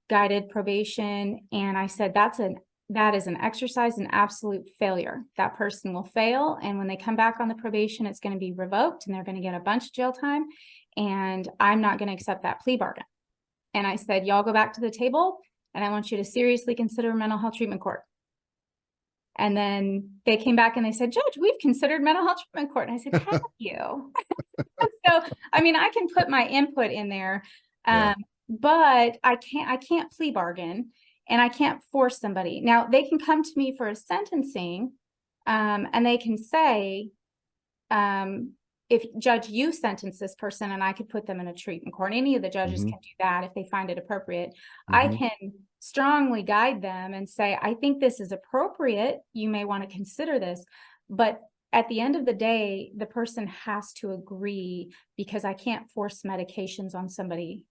guided probation. And I said, that is an exercise in absolute failure. That person will fail. And when they come back on the probation, it's going to be revoked and they're going to get a bunch of jail time. And I'm not going to accept that plea bargain. And I said, y'all go back to the table and I want you to seriously consider mental health treatment court. And then they came back and they said, Judge, we've considered mental health treatment court. And I said, have you? So, I mean, I can put my input in there, but I can't plea bargain and I can't force somebody. Now they can come to me for a sentencing, and they can say, if Judge, you sentence this person, and I could put them in a treatment court. Any of the judges can do that if they find it appropriate. I can strongly guide them and say, I think this is appropriate. You may want to consider this, but at the end of the day, the person has to agree, because I can't force medications on somebody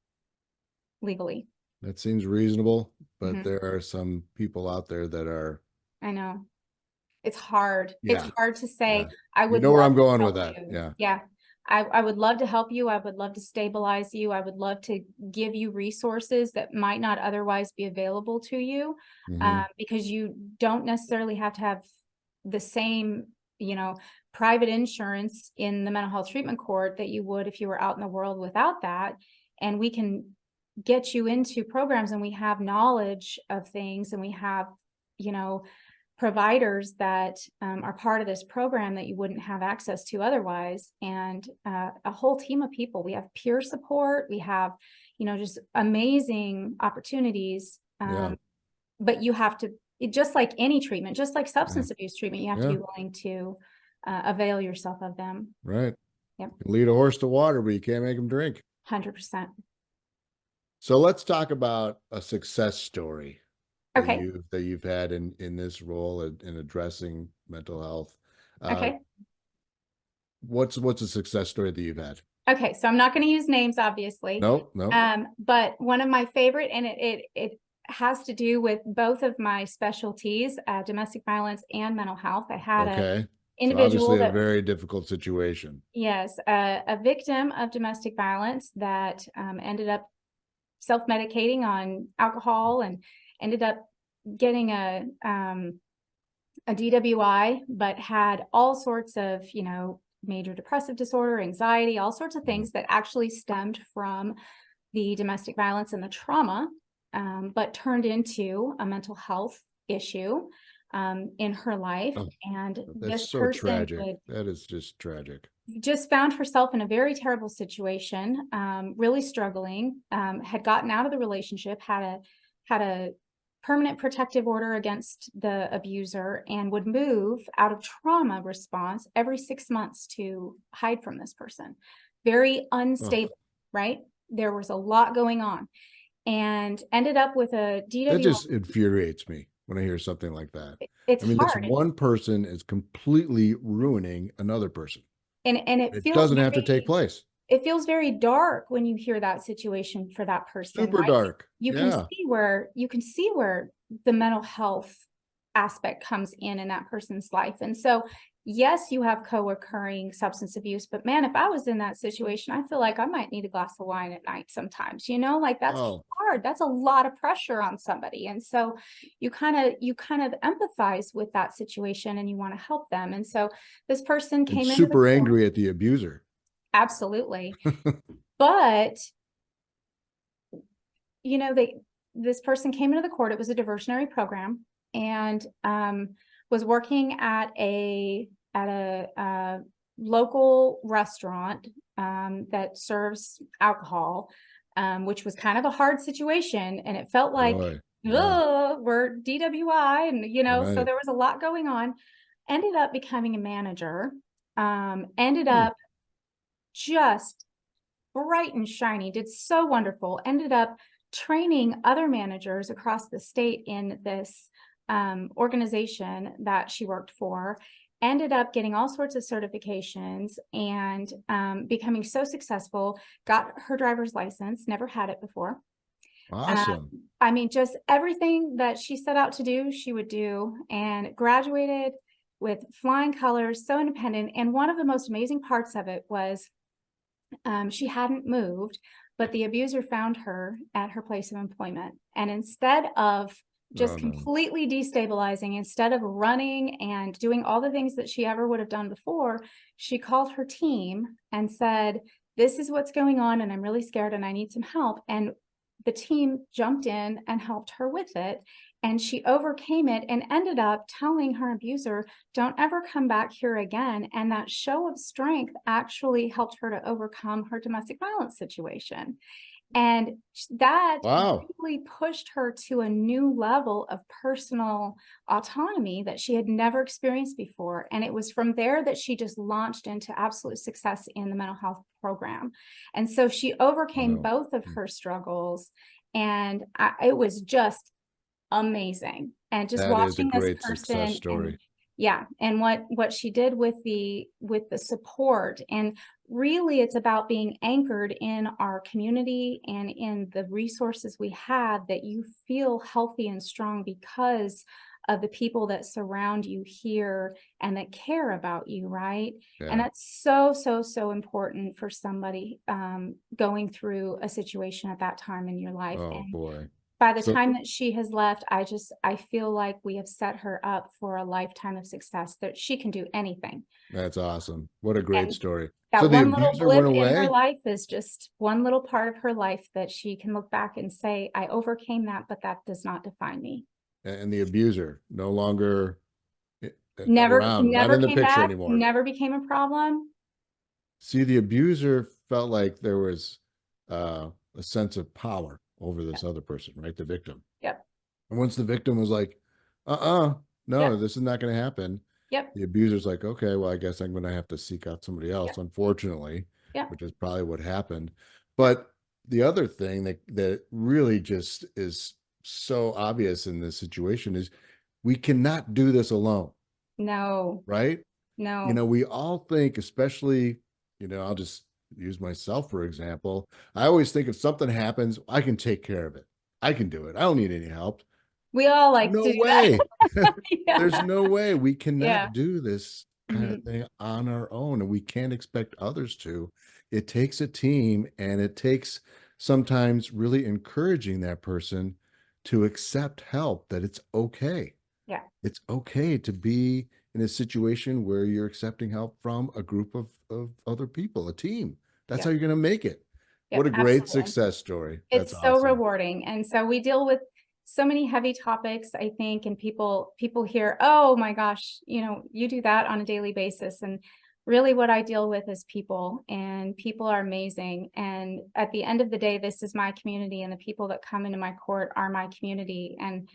legally. That seems reasonable, but there are some people out there that are. I know. It's hard. Yeah. It's hard to say. Yeah. I would know where I'm love to going with help that. you. Yeah. Yeah. I would love to help you. I would love to stabilize you. I would love to give you resources that might not otherwise be available to you, because you don't necessarily have to have the same, private insurance in the mental health treatment court that you would if you were out in the world without that. And we can get you into programs, and we have knowledge of things, and we have, providers that are part of this program that you wouldn't have access to otherwise, and a whole team of people. We have peer support. We have, just amazing opportunities. But you have to, just like any treatment, just like substance abuse treatment, you have to be willing to avail yourself of them. Right. Yep. You can lead a horse to water, but you can't make him drink. 100%. So let's talk about a success story Okay. that you've had in this role in addressing mental health. Okay. What's a success story that you've had? Okay, so I'm not going to use names, obviously. No. But one of my favorite, and it has to do with both of my specialties, domestic violence and mental health. I had an individual so obviously a very difficult situation. Yes, a victim of domestic violence that ended up self-medicating on alcohol and ended up getting a DWI, but had all sorts of, major depressive disorder, anxiety, all sorts of things that actually stemmed from the domestic violence and the trauma, but turned into a mental health issue in her life. And that's this so person tragic. That is just tragic. Just found herself in a very terrible situation, really struggling, had gotten out of the relationship, had a permanent protective order against the abuser, and would move out of trauma response every 6 months to hide from this person. Very unstable, right? There was a lot going on, and ended up with a DWI. That just infuriates me when I hear something like that. It's hard. This one person is completely ruining another person. And it feels doesn't have to take place. It feels very dark when you hear that situation for that person. Super dark. You can see where the mental health aspect comes in that person's life. And so, yes, you have co-occurring substance abuse, but man, if I was in that situation, I feel like I might need a glass of wine at night sometimes, that's hard. That's a lot of pressure on somebody. And so you kind of empathize with that situation and you want to help them. And so this person came in super angry at the abuser. Absolutely. But, this person came into the court. It was a diversionary program. and was working at a local restaurant that serves alcohol, which was kind of a hard situation, and it felt like, Boy, yeah, we're DWI, and so right. there was a lot going on. Ended up becoming a manager, ended Hmm. up just bright and shiny, did so wonderful, ended up training other managers across the state in this organization that she worked for, ended up getting all sorts of certifications, and becoming so successful, got her driver's license, never had it before. Awesome. I mean, just everything that she set out to do, she would do, and graduated with flying colors, so independent. And one of the most amazing parts of it was she hadn't moved, but the abuser found her at her place of employment. And instead of Oh just no. completely destabilizing, instead of running and doing all the things that she ever would have done before, she called her team and said, "This is what's going on, and I'm really scared, and I need some help." And the team jumped in and helped her with it. And she overcame it and ended up telling her abuser, "Don't ever come back here again." And that show of strength actually helped her to overcome her domestic violence situation. And that Wow. really pushed her to a new level of personal autonomy that she had never experienced before. And it was from there that she just launched into absolute success in the mental health program. And so she overcame Wow. both of her struggles. And it was just amazing. And just That is a watching this great success person, and story. yeah, and what she did with the support. And really it's about being anchored in our community and in the resources we have, that you feel healthy and strong because of the people that surround you here and that care about you, right? And Yeah. that's so, so, so important for somebody going through a situation at that time in your life. Oh And boy. by the So time that she has left, I feel like we have set her up for a lifetime of success, that she can do anything. that's awesome. What a great And story. So that the one little abuser blip went in her away life is just one little part of her life that she can look back and say, "I overcame that, but that does not define me." and the abuser no longer Never, around, not never in the came picture back, anymore. never became a problem. See, the abuser felt like there was a sense of power over this Yep, other person, right? The victim. yep, And once the victim was like, no, yep, this is not going to happen, yep, the abuser's like, okay, well, I guess I'm going to have to seek out somebody else, yep, unfortunately, yep. which is probably what happened. Yep. But the other thing that really just is so obvious in this situation is we cannot do this alone, No, right? no. We all think, especially, I'll just use myself for example. I always think if something happens, I can take care of it. I can do it. I don't need any help. We all like No to do that. way. There's Yeah. no way we Yeah. cannot do this kind of Mhm. thing on our own, and we can't expect others to. It takes a team, and it takes sometimes really encouraging that person to accept help, that it's okay. Yeah. It's okay to be in a situation where you're accepting help from a group of other people, a team. That's Yeah. how you're going to make it. What Yep. a great Absolutely. success story. That's It's so awesome. rewarding. And so we deal with so many heavy topics, I think, and people hear, "Oh my gosh, you do that on a daily basis." And really what I deal with is people, and people are amazing. And at the end of the day, this is my community, and the people that come into my court are my community, and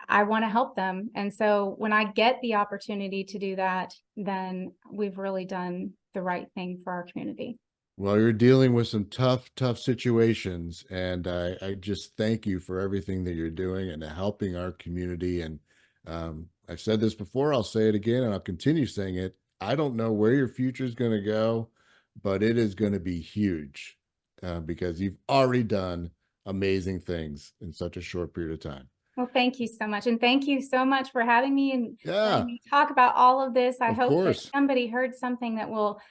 I want to help them. And so when I get the opportunity to do that, then we've really done the right thing for our community. Well, you're dealing with some tough situations, and I just thank you for everything that you're doing and helping our community. And I've said this before, I'll say it again, and I'll continue saying it. I don't know where your future is going to go, but it is going to be huge because you've already done amazing things in such a short period of time. Well, thank you so much. And thank you so much for having me and letting Yeah, me talk about all of this. I of hope that course. somebody heard something that will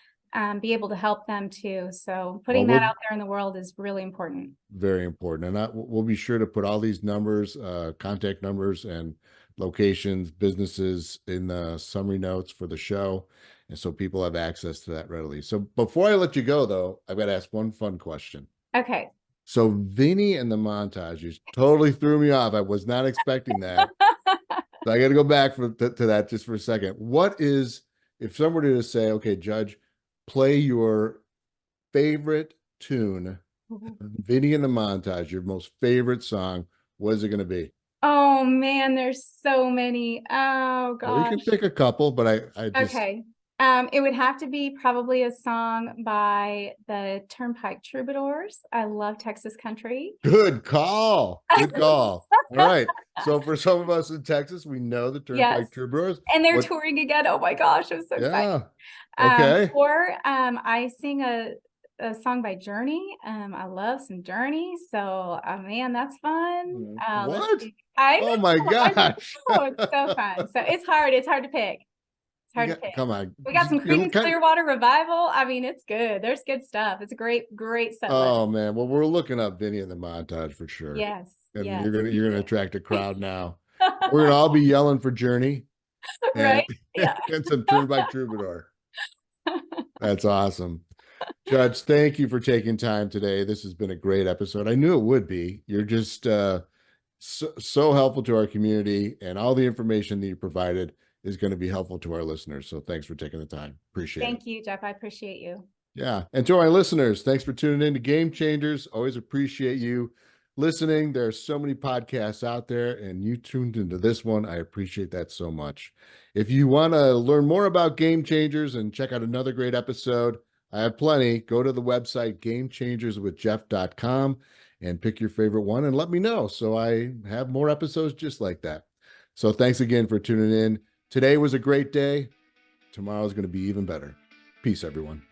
be able to help them too. So Well, putting that out there in the world is really important. very important. And we'll be sure to put all these numbers, contact numbers, and locations, businesses in the summary notes for the show. And so people have access to that readily. So before I let you go, though, I've got to ask one fun question. Okay. So Vinny and the montages totally threw me off. I was not expecting that. So I got to go back to that just for a second. What is, if someone were to say, okay, Judge, play your favorite tune, Vinny and the Montage, your most favorite song, what is it going to be? Oh man, there's so many. Oh Or you can gosh. pick a couple, but I just, Okay. It would have to be probably a song by the Turnpike Troubadours. I love Texas country. good call. Good call. All right. So for some of us in Texas, we know the Yes. Turnpike Troubadours. And they're What? touring again. Oh my gosh, I'm so excited. Yeah. Okay. Or I sing a song by Journey. I love some Journey. So man, that's fun. Let's What? see. I Oh my know, I gosh. know. It's so fun. So it's hard to pick. It's You hard to got, pick. come on. We got some You're Creedence Clearwater Revival. I mean, it's good. There's good stuff. It's a great set list. Oh man. Well, we're looking up Vinny and the Montage for sure. Yes, And yes. you're gonna attract a crowd now. We're gonna all be yelling for Journey and Right? Yeah. and some Turnpike Troubadour. That's awesome. Judge, thank you for taking time today. This has been a great episode. I knew it would be. You're just so helpful to our community, and all the information that you provided is going to be helpful to our listeners. So thanks for taking the time. Appreciate it. Thank you, Jeff. I appreciate you. Yeah. And to our listeners, thanks for tuning in to Game Changers. Always appreciate you listening. There are so many podcasts out there, and you tuned into this one. I appreciate that so much. If you want to learn more about Game Changers and check out another great episode, I have plenty. Go to the website gamechangerswithjeff.com and pick your favorite one and let me know so I have more episodes just like that. So thanks again for tuning in. Today was a great day. Tomorrow is going to be even better. Peace, everyone.